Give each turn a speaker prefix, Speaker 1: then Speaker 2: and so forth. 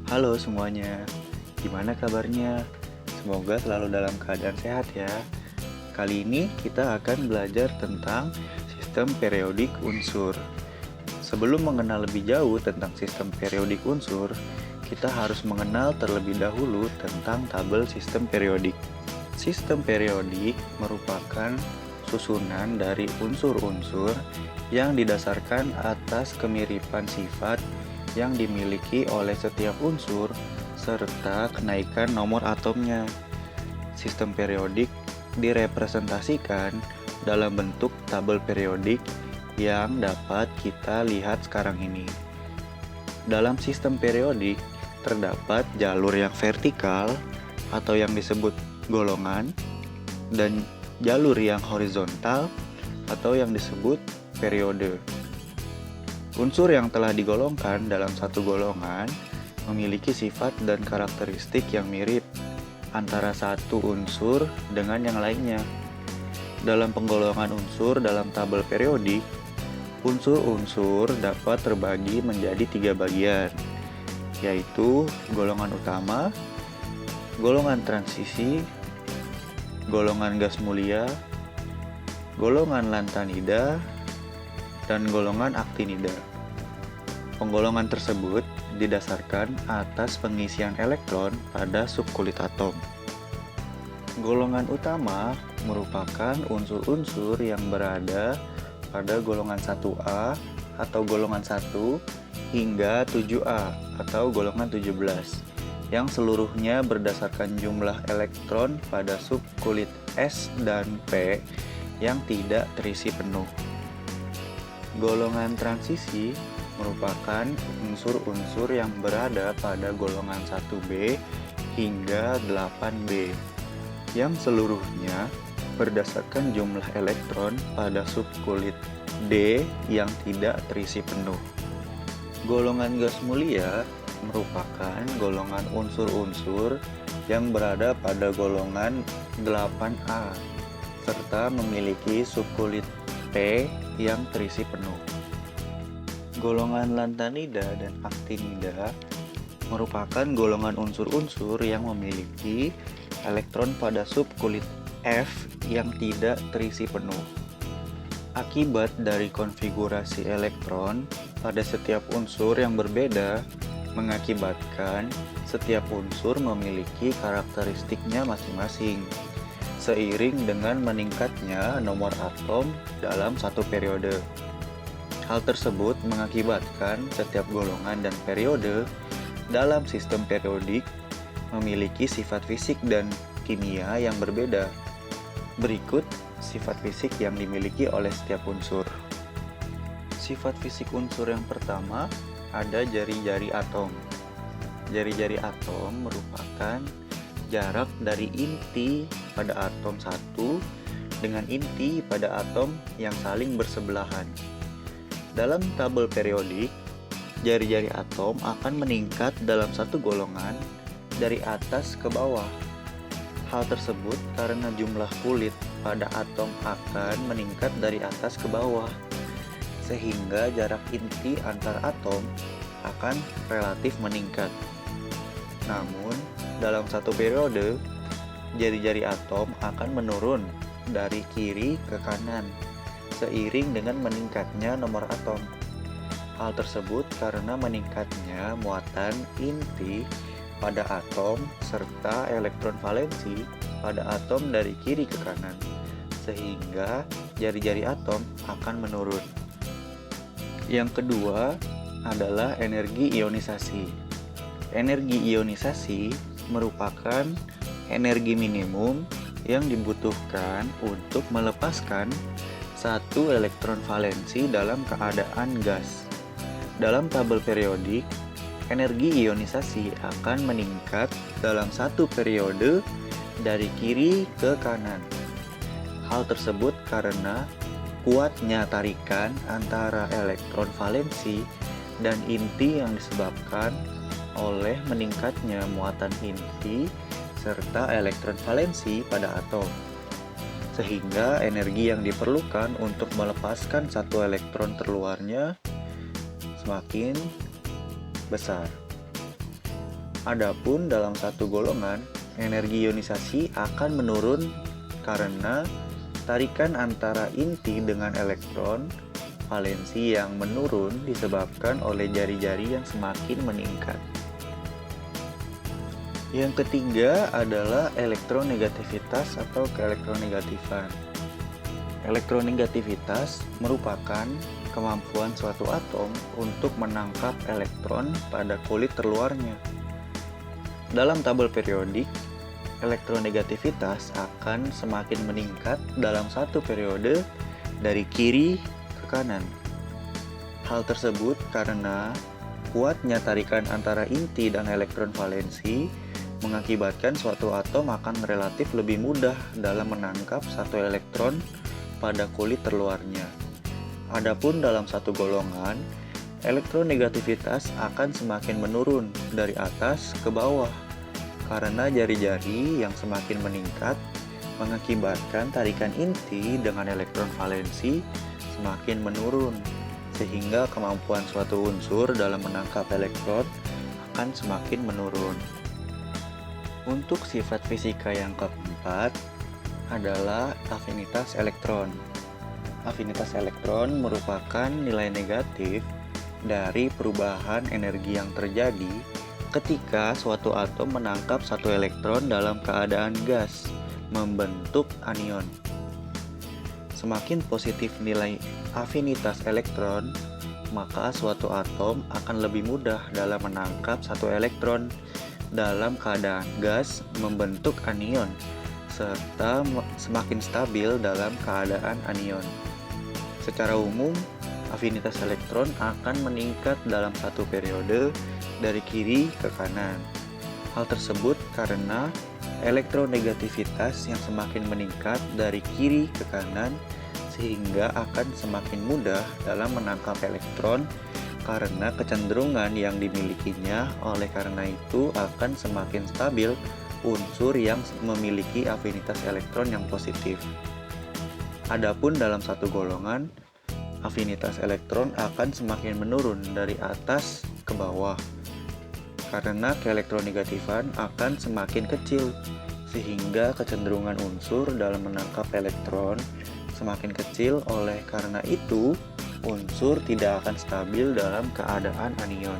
Speaker 1: Halo semuanya, gimana kabarnya? Semoga selalu dalam keadaan sehat ya. Kali ini kita akan belajar tentang sistem periodik unsur. Sebelum mengenal lebih jauh tentang sistem periodik unsur, kita harus mengenal terlebih dahulu tentang tabel sistem periodik. Sistem periodik merupakan susunan dari unsur-unsur yang didasarkan atas kemiripan sifat yang dimiliki oleh setiap unsur serta kenaikan nomor atomnya. Sistem periodik direpresentasikan dalam bentuk tabel periodik yang dapat kita lihat sekarang ini. Dalam sistem periodik terdapat jalur yang vertikal atau yang disebut golongan dan jalur yang horizontal atau yang disebut periode. Unsur yang telah digolongkan dalam satu golongan memiliki sifat dan karakteristik yang mirip antara satu unsur dengan yang lainnya. Dalam penggolongan unsur dalam tabel periodik, unsur-unsur dapat terbagi menjadi 3 bagian, yaitu golongan utama, golongan transisi, golongan gas mulia, golongan lantanida, dan golongan aktinida. Penggolongan tersebut didasarkan atas pengisian elektron pada subkulit atom. Golongan utama merupakan unsur-unsur yang berada pada golongan 1A atau golongan 1 hingga 7A atau golongan 17 yang seluruhnya berdasarkan jumlah elektron pada subkulit S dan P yang tidak terisi penuh. Golongan transisi merupakan unsur-unsur yang berada pada golongan 1B hingga 8B yang seluruhnya berdasarkan jumlah elektron pada subkulit D yang tidak terisi penuh. Golongan gas mulia merupakan golongan unsur-unsur yang berada pada golongan 8A serta memiliki subkulit P yang terisi penuh. Golongan lantanida dan aktinida merupakan golongan unsur-unsur yang memiliki elektron pada subkulit F yang tidak terisi penuh. Akibat dari konfigurasi elektron pada setiap unsur yang berbeda mengakibatkan setiap unsur memiliki karakteristiknya masing-masing seiring dengan meningkatnya nomor atom dalam satu periode. Hal tersebut mengakibatkan setiap golongan dan periode dalam sistem periodik memiliki sifat fisik dan kimia yang berbeda. Berikut sifat fisik yang dimiliki oleh setiap unsur. Sifat fisik unsur yang pertama ada jari-jari atom. Jari-jari atom merupakan jarak dari inti pada atom satu dengan inti pada atom yang saling bersebelahan. Dalam tabel periodik, jari-jari atom akan meningkat dalam satu golongan dari atas ke bawah. Hal tersebut karena jumlah kulit pada atom akan meningkat dari atas ke bawah, sehingga jarak inti antar atom akan relatif meningkat. Namun, dalam satu periode, jari-jari atom akan menurun dari kiri ke kanan seiring dengan meningkatnya nomor atom. Hal tersebut karena meningkatnya muatan inti pada atom serta elektron valensi pada atom dari kiri ke kanan, sehingga jari-jari atom akan menurun. Yang kedua adalah energi ionisasi. Energi ionisasi merupakan energi minimum yang dibutuhkan untuk melepaskan satu elektron valensi dalam keadaan gas. Dalam tabel periodik, energi ionisasi akan meningkat dalam satu periode dari kiri ke kanan. Hal tersebut karena kuatnya tarikan antara elektron valensi dan inti yang disebabkan oleh meningkatnya muatan inti serta elektron valensi pada atom, sehingga energi yang diperlukan untuk melepaskan satu elektron terluarnya semakin besar. Adapun dalam satu golongan, energi ionisasi akan menurun karena tarikan antara inti dengan elektron valensi yang menurun disebabkan oleh jari-jari yang semakin meningkat. Yang ketiga adalah elektronegativitas atau keelektronegatifan. Elektronegativitas merupakan kemampuan suatu atom untuk menangkap elektron pada kulit terluarnya. Dalam tabel periodik, elektronegativitas akan semakin meningkat dalam satu periode dari kiri ke kanan. Hal tersebut karena kuatnya tarikan antara inti dan elektron valensi mengakibatkan suatu atom akan relatif lebih mudah dalam menangkap satu elektron pada kulit terluarnya. Adapun dalam satu golongan, elektronegativitas akan semakin menurun dari atas ke bawah karena jari-jari yang semakin meningkat mengakibatkan tarikan inti dengan elektron valensi semakin menurun, sehingga kemampuan suatu unsur dalam menangkap elektron akan semakin menurun. Untuk sifat fisika yang keempat adalah afinitas elektron. Afinitas elektron merupakan nilai negatif dari perubahan energi yang terjadi ketika suatu atom menangkap satu elektron dalam keadaan gas, membentuk anion. Semakin positif nilai afinitas elektron, maka suatu atom akan lebih mudah dalam menangkap satu elektron dalam keadaan gas, membentuk anion, serta semakin stabil dalam keadaan anion. Secara umum, afinitas elektron akan meningkat dalam satu periode dari kiri ke kanan. Hal tersebut karena elektronegativitas yang semakin meningkat dari kiri ke kanan sehingga akan semakin mudah dalam menangkap elektron karena kecenderungan yang dimilikinya. Oleh karena itu akan semakin stabil unsur yang memiliki afinitas elektron yang positif. Adapun dalam satu golongan, afinitas elektron akan semakin menurun dari atas ke bawah karena keelektronegatifan akan semakin kecil sehingga kecenderungan unsur dalam menangkap elektron semakin kecil. Oleh karena itu unsur tidak akan stabil dalam keadaan anion.